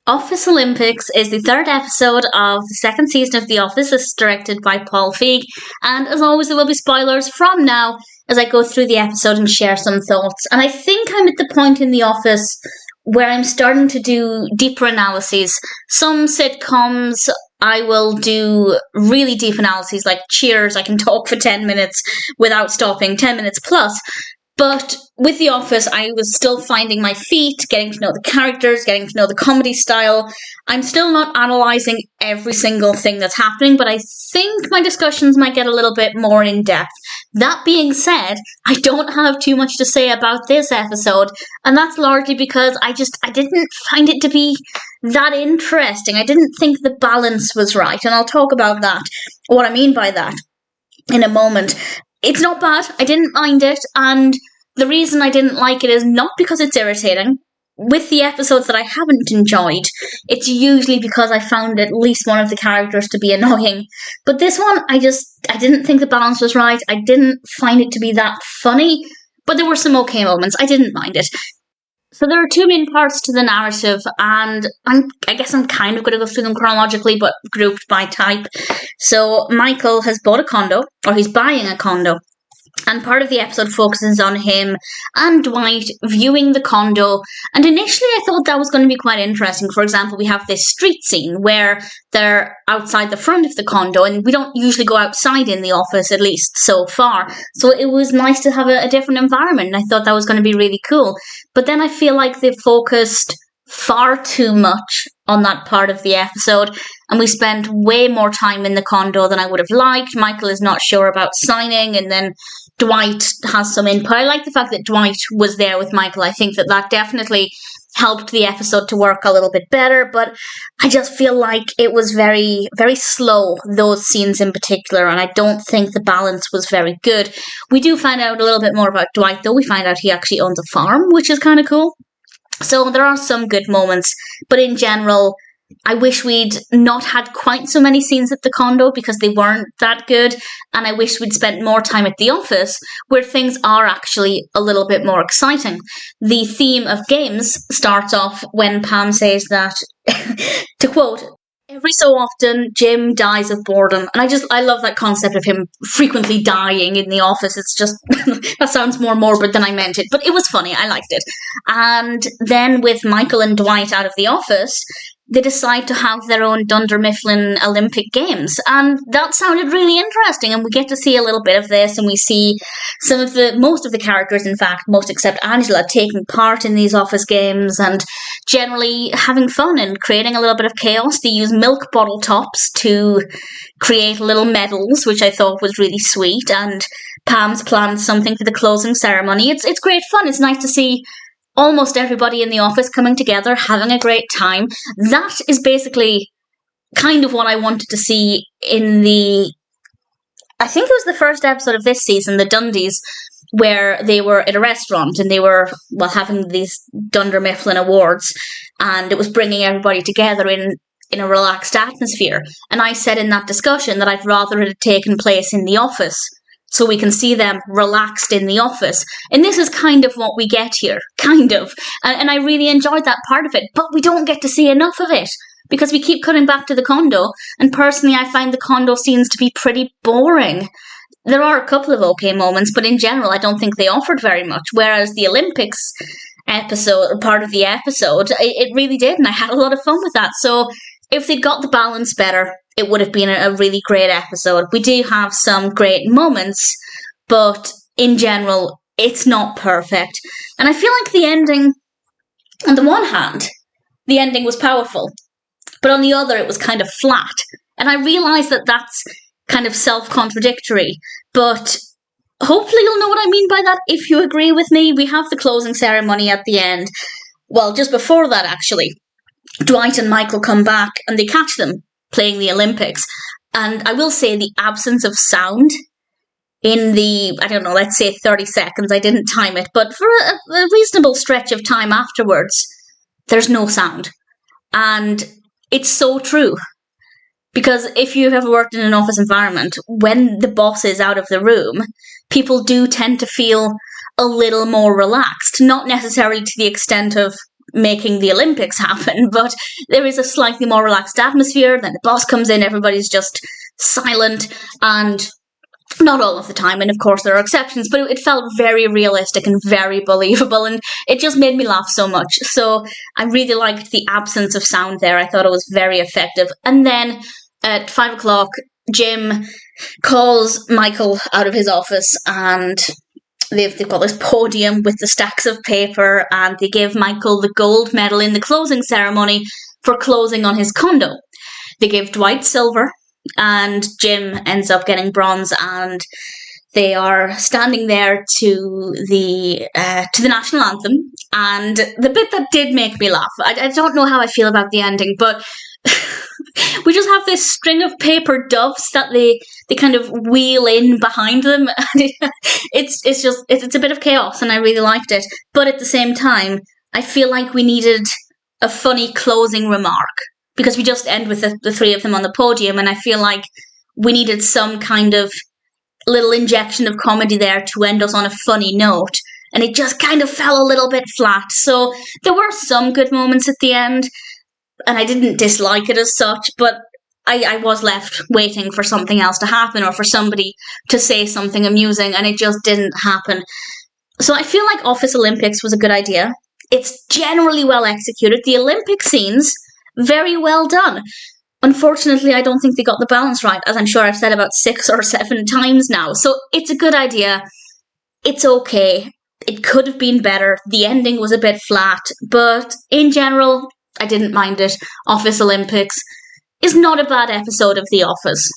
Office Olympics is the third episode of the second season of The Office. It's directed by Paul Feig, and as always there will be spoilers from now as I go through the episode and share some thoughts. And I think I'm at the point in The Office where I'm starting to do deeper analyses. Some sitcoms I will do really deep analyses, like Cheers. I can talk for 10 minutes without stopping, 10 minutes plus. But with The Office, I was still finding my feet, getting to know the characters, getting to know the comedy style. I'm still not analysing every single thing that's happening, but I think my discussions might get a little bit more in depth. That being said, I don't have too much to say about this episode, and that's largely because I didn't find it to be that interesting. I didn't think the balance was right, and I'll talk about that, what I mean by that, in a moment. It's not bad, I didn't mind it, and the reason I didn't like it is not because it's irritating. With the episodes that I haven't enjoyed, it's usually because I found at least one of the characters to be annoying. But this one, I didn't think the balance was right. I didn't find it to be that funny, but there were some okay moments. I didn't mind it. So there are two main parts to the narrative, and I guess I'm kind of going to go through them chronologically, but grouped by type. So Michael has bought a condo, or he's buying a condo, and part of the episode focuses on him and Dwight viewing the condo. And initially I thought that was going to be quite interesting. For example, we have this street scene where they're outside the front of the condo, and we don't usually go outside in The Office, at least so far. So it was nice to have a different environment, and I thought that was going to be really cool. But then I feel like they focused far too much on that part of the episode, and we spent way more time in the condo than I would have liked. Michael is not sure about signing, and then Dwight has some input. I like the fact that Dwight was there with Michael. I think that definitely helped the episode to work a little bit better, but I just feel like it was very, very slow, those scenes in particular, and I don't think the balance was very good. We do find out a little bit more about Dwight, though. We find out he actually owns a farm, which is kind of cool. So there are some good moments, but in general, I wish we'd not had quite so many scenes at the condo because they weren't that good, and I wish we'd spent more time at the office where things are actually a little bit more exciting. The theme of games starts off when Pam says that, to quote, "Every so often, Jim dies of boredom." And I love that concept of him frequently dying in the office. It's just, that sounds more morbid than I meant it, but it was funny. I liked it. And then with Michael and Dwight out of the office, they decide to have their own Dunder Mifflin Olympic Games. And that sounded really interesting. And we get to see a little bit of this, and we see most of the characters, in fact, most except Angela, taking part in these office games and generally having fun and creating a little bit of chaos. They use milk bottle tops to create little medals, which I thought was really sweet. And Pam's planned something for the closing ceremony. It's great fun. It's nice to see almost everybody in the office coming together, having a great time. That is basically kind of what I wanted to see in I think it was the first episode of this season, the Dundies, where they were at a restaurant and they were, having these Dunder Mifflin awards, and it was bringing everybody together in a relaxed atmosphere. And I said in that discussion that I'd rather it had taken place in the office, so we can see them relaxed in the office. And this is kind of what we get here, kind of. And I really enjoyed that part of it, but we don't get to see enough of it because we keep cutting back to the condo. And personally, I find the condo scenes to be pretty boring. There are a couple of okay moments, but in general, I don't think they offered very much. Whereas the Olympics episode, or part of the episode, it really did, and I had a lot of fun with that. So if they'd got the balance better, it would have been a really great episode. We do have some great moments, but in general, it's not perfect. And I feel like the ending, on the one hand, the ending was powerful, but on the other, it was kind of flat. And I realise that that's kind of self-contradictory, but hopefully you'll know what I mean by that if you agree with me. We have the closing ceremony at the end. Well, just before that, actually, Dwight and Michael come back and they catch them playing the Olympics. And I will say the absence of sound in the, let's say 30 seconds, I didn't time it, but for a reasonable stretch of time afterwards, there's no sound. And it's so true. Because if you've ever worked in an office environment, when the boss is out of the room, people do tend to feel a little more relaxed. Not necessarily to the extent of making the Olympics happen, but there is a slightly more relaxed atmosphere. Then the boss comes in, everybody's just silent, and not all of the time, and of course there are exceptions, but it felt very realistic and very believable, and it just made me laugh so much. So I really liked the absence of sound there. I thought it was very effective. And then at 5 o'clock, Jim calls Michael out of his office, and they've got this podium with the stacks of paper, and they give Michael the gold medal in the closing ceremony for closing on his condo. They give Dwight silver, and Jim ends up getting bronze, and they are standing there to the national anthem. And the bit that did make me laugh, I don't know how I feel about the ending, but we just have this string of paper doves that they kind of wheel in behind them. It's a bit of chaos, and I really liked it. But at the same time, I feel like we needed a funny closing remark, because we just end with the three of them on the podium, and I feel like we needed some kind of little injection of comedy there to end us on a funny note, and it just kind of fell a little bit flat. So there were some good moments at the end, and I didn't dislike it as such, but I was left waiting for something else to happen, or for somebody to say something amusing, and it just didn't happen. So I feel like Office Olympics was a good idea. It's generally well executed. The Olympic scenes, very well done. Unfortunately, I don't think they got the balance right, as I'm sure I've said about 6 or 7 times now. So it's a good idea. It's okay. It could have been better. The ending was a bit flat, but in general, I didn't mind it. Office Olympics is not a bad episode of The Office.